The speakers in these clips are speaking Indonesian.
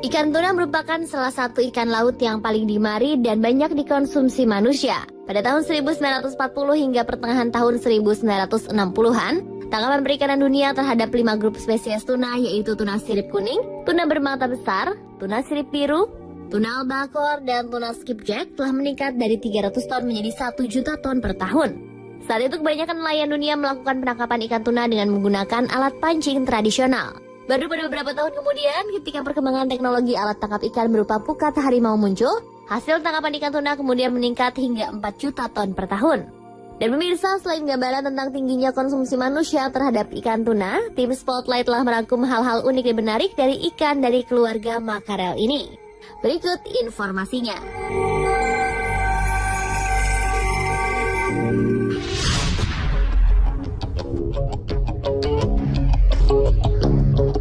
Ikan tuna merupakan salah satu ikan laut yang paling dimari dan banyak dikonsumsi manusia. Pada tahun 1940 hingga pertengahan tahun 1960-an, tangkapan perikanan dunia terhadap 5 grup spesies tuna yaitu tuna sirip kuning, tuna bermata besar, tuna sirip biru, tuna albacore, dan tuna skipjack telah meningkat dari 300 ton menjadi 1 juta ton per tahun. Saat itu kebanyakan nelayan dunia melakukan penangkapan ikan tuna dengan menggunakan alat pancing tradisional. Baru pada beberapa tahun kemudian, ketika perkembangan teknologi alat tangkap ikan berupa pukat harimau muncul, hasil tangkapan ikan tuna kemudian meningkat hingga 4 juta ton per tahun. Dan pemirsa, selain gambaran tentang tingginya konsumsi manusia terhadap ikan tuna, tim Spotlight telah merangkum hal-hal unik dan menarik dari ikan dari keluarga makarel ini. Berikut informasinya.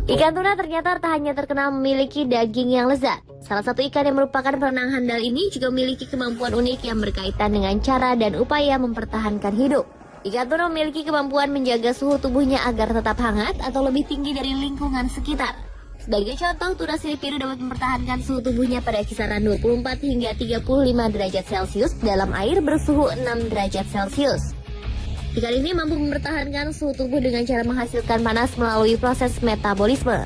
Ikan tuna ternyata tak hanya terkenal memiliki daging yang lezat. Salah satu ikan yang merupakan perenang handal ini juga memiliki kemampuan unik yang berkaitan dengan cara dan upaya mempertahankan hidup. Ikan tuna memiliki kemampuan menjaga suhu tubuhnya agar tetap hangat atau lebih tinggi dari lingkungan sekitar. Sebagai contoh, tuna sirip biru dapat mempertahankan suhu tubuhnya pada kisaran 24 hingga 35 derajat Celcius dalam air bersuhu 6 derajat Celcius. Ikan ini mampu mempertahankan suhu tubuh dengan cara menghasilkan panas melalui proses metabolisme.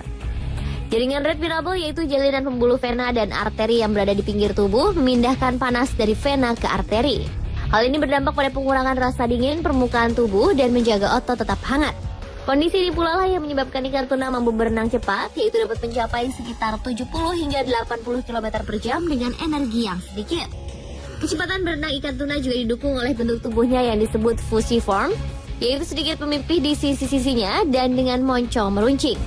Jaringan red mirable yaitu jalinan pembuluh vena dan arteri yang berada di pinggir tubuh memindahkan panas dari vena ke arteri. Hal ini berdampak pada pengurangan rasa dingin permukaan tubuh dan menjaga otot tetap hangat. Kondisi ini pula lah yang menyebabkan ikan tuna mampu berenang cepat, yaitu dapat mencapai sekitar 70 hingga 80 km per jam dengan energi yang sedikit. Kecepatan berenang ikan tuna juga didukung oleh bentuk tubuhnya yang disebut fusiform, yaitu sedikit memipih di sisi-sisinya dan dengan moncong meruncing.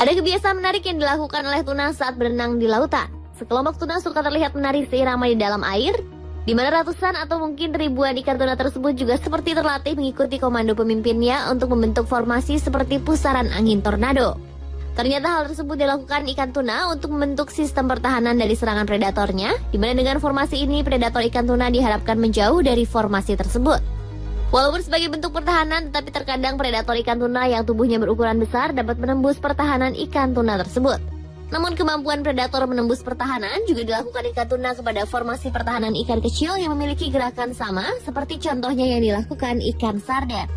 Ada kebiasaan menarik yang dilakukan oleh tuna saat berenang di lautan. Sekelompok tuna suka terlihat menari seirama di dalam air, di mana ratusan atau mungkin ribuan ikan tuna tersebut juga seperti terlatih mengikuti komando pemimpinnya untuk membentuk formasi seperti pusaran angin tornado. Ternyata hal tersebut dilakukan ikan tuna untuk membentuk sistem pertahanan dari serangan predatornya, di mana dengan formasi ini predator ikan tuna diharapkan menjauh dari formasi tersebut. Walaupun sebagai bentuk pertahanan, tetapi terkadang predator ikan tuna yang tubuhnya berukuran besar dapat menembus pertahanan ikan tuna tersebut. Namun kemampuan predator menembus pertahanan juga dilakukan ikan tuna kepada formasi pertahanan ikan kecil yang memiliki gerakan sama seperti contohnya yang dilakukan ikan sarden.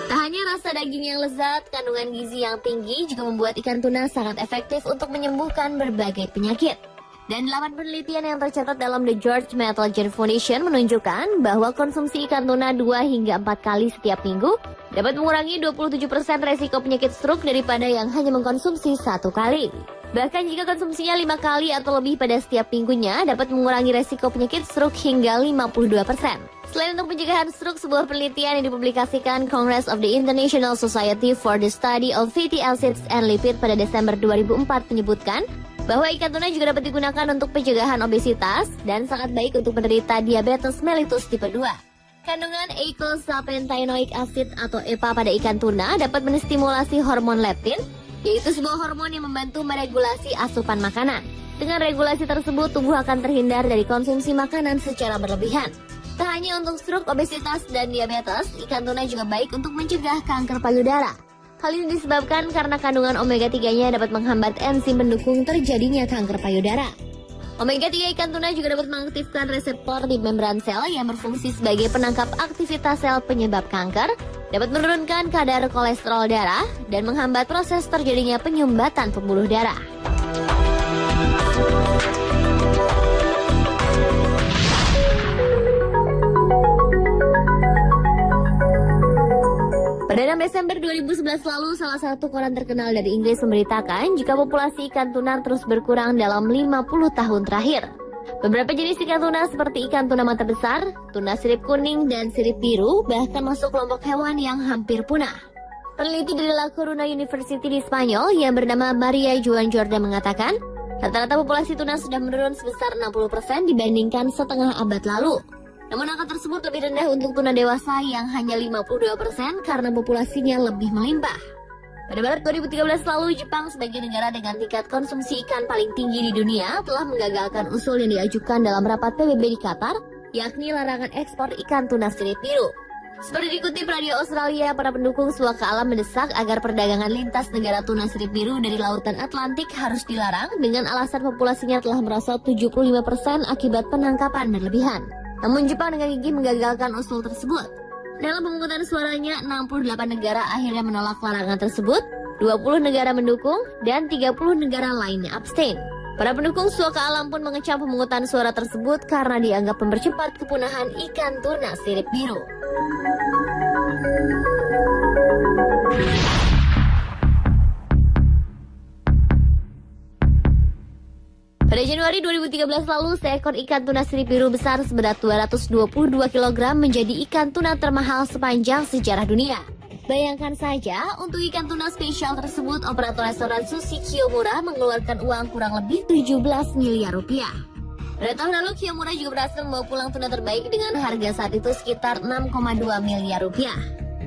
Tak hanya rasa daging yang lezat, kandungan gizi yang tinggi juga membuat ikan tuna sangat efektif untuk menyembuhkan berbagai penyakit. Dan 8 penelitian yang tercatat dalam The George Metalgen Foundation menunjukkan bahwa konsumsi ikan tuna 2 hingga 4 kali setiap minggu dapat mengurangi 27% resiko penyakit stroke daripada yang hanya mengkonsumsi 1 kali. Bahkan jika konsumsinya 5 kali atau lebih pada setiap minggunya dapat mengurangi resiko penyakit stroke hingga 52%. Selain untuk pencegahan stroke, sebuah penelitian yang dipublikasikan Congress of the International Society for the Study of Fatty Acids and Lipid pada Desember 2004 menyebutkan bahwa ikan tuna juga dapat digunakan untuk pencegahan obesitas dan sangat baik untuk penderita diabetes mellitus tipe 2. Kandungan eicosapentaenoic acid atau EPA pada ikan tuna dapat menstimulasi hormon leptin, yaitu sebuah hormon yang membantu meregulasi asupan makanan. Dengan regulasi tersebut, tubuh akan terhindar dari konsumsi makanan secara berlebihan. Tak hanya untuk stroke, obesitas, dan diabetes, ikan tuna juga baik untuk mencegah kanker payudara. Hal ini disebabkan karena kandungan omega 3-nya dapat menghambat enzim pendukung terjadinya kanker payudara. Omega 3 ikan tuna juga dapat mengaktifkan reseptor di membran sel yang berfungsi sebagai penangkap aktivitas sel penyebab kanker, dapat menurunkan kadar kolesterol darah, dan menghambat proses terjadinya penyumbatan pembuluh darah. Pada 6 Desember 2011 lalu, salah satu koran terkenal dari Inggris memberitakan jika populasi ikan tuna terus berkurang dalam 50 tahun terakhir. Beberapa jenis ikan tuna seperti ikan tuna mata besar, tuna sirip kuning, dan sirip biru bahkan masuk kelompok hewan yang hampir punah. Peneliti dari La Coruña University di Spanyol yang bernama Maria Joan Jordan mengatakan, rata-rata populasi tuna sudah menurun sebesar 60% dibandingkan setengah abad lalu. Namun angka tersebut lebih rendah untuk tuna dewasa yang hanya 52% karena populasinya lebih melimpah. Pada Maret 2013 lalu, Jepang sebagai negara dengan tingkat konsumsi ikan paling tinggi di dunia telah menggagalkan usul yang diajukan dalam rapat PBB di Qatar, yakni larangan ekspor ikan tuna sirip biru. Seperti dikutip Radio Australia, para pendukung suaka alam mendesak agar perdagangan lintas negara tuna sirip biru dari lautan Atlantik harus dilarang dengan alasan populasinya telah merosot 75% akibat penangkapan berlebihan. Namun Jepang dengan gigih menggagalkan usul tersebut. Dalam pemungutan suaranya, 68 negara akhirnya menolak larangan tersebut, 20 negara mendukung, dan 30 negara lainnya abstain. Para pendukung suaka alam pun mengecam pemungutan suara tersebut karena dianggap mempercepat kepunahan ikan tuna sirip biru. Pada Januari 2013 lalu, seekor ikan tuna sirip biru besar seberat 222 kg menjadi ikan tuna termahal sepanjang sejarah dunia. Bayangkan saja, untuk ikan tuna spesial tersebut, operator restoran Sushi Kiyomura mengeluarkan uang kurang lebih 17 miliar rupiah. Pada tahun lalu, Kiyomura juga berhasil membawa pulang tuna terbaik dengan harga saat itu sekitar 6,2 miliar rupiah.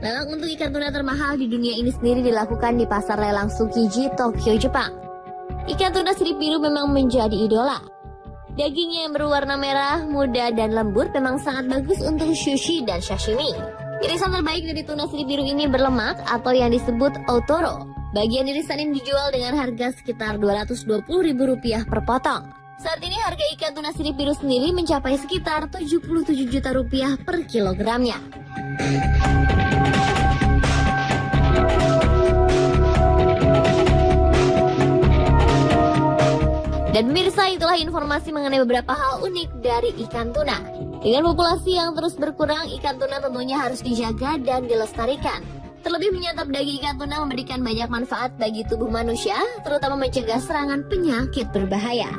Lelang untuk ikan tuna termahal di dunia ini sendiri dilakukan di pasar lelang Tsukiji, Tokyo, Jepang. Ikan tuna sirip biru memang menjadi idola. Dagingnya yang berwarna merah, muda, dan lembut memang sangat bagus untuk sushi dan sashimi. Irisan terbaik dari tuna sirip biru ini berlemak atau yang disebut otoro. Bagian irisan ini dijual dengan harga sekitar Rp220.000 per potong. Saat ini harga ikan tuna sirip biru sendiri mencapai sekitar Rp77 juta per kilogramnya. Dan pemirsa, itulah informasi mengenai beberapa hal unik dari ikan tuna. Dengan populasi yang terus berkurang, ikan tuna tentunya harus dijaga dan dilestarikan. Terlebih menyantap daging ikan tuna memberikan banyak manfaat bagi tubuh manusia, terutama mencegah serangan penyakit berbahaya.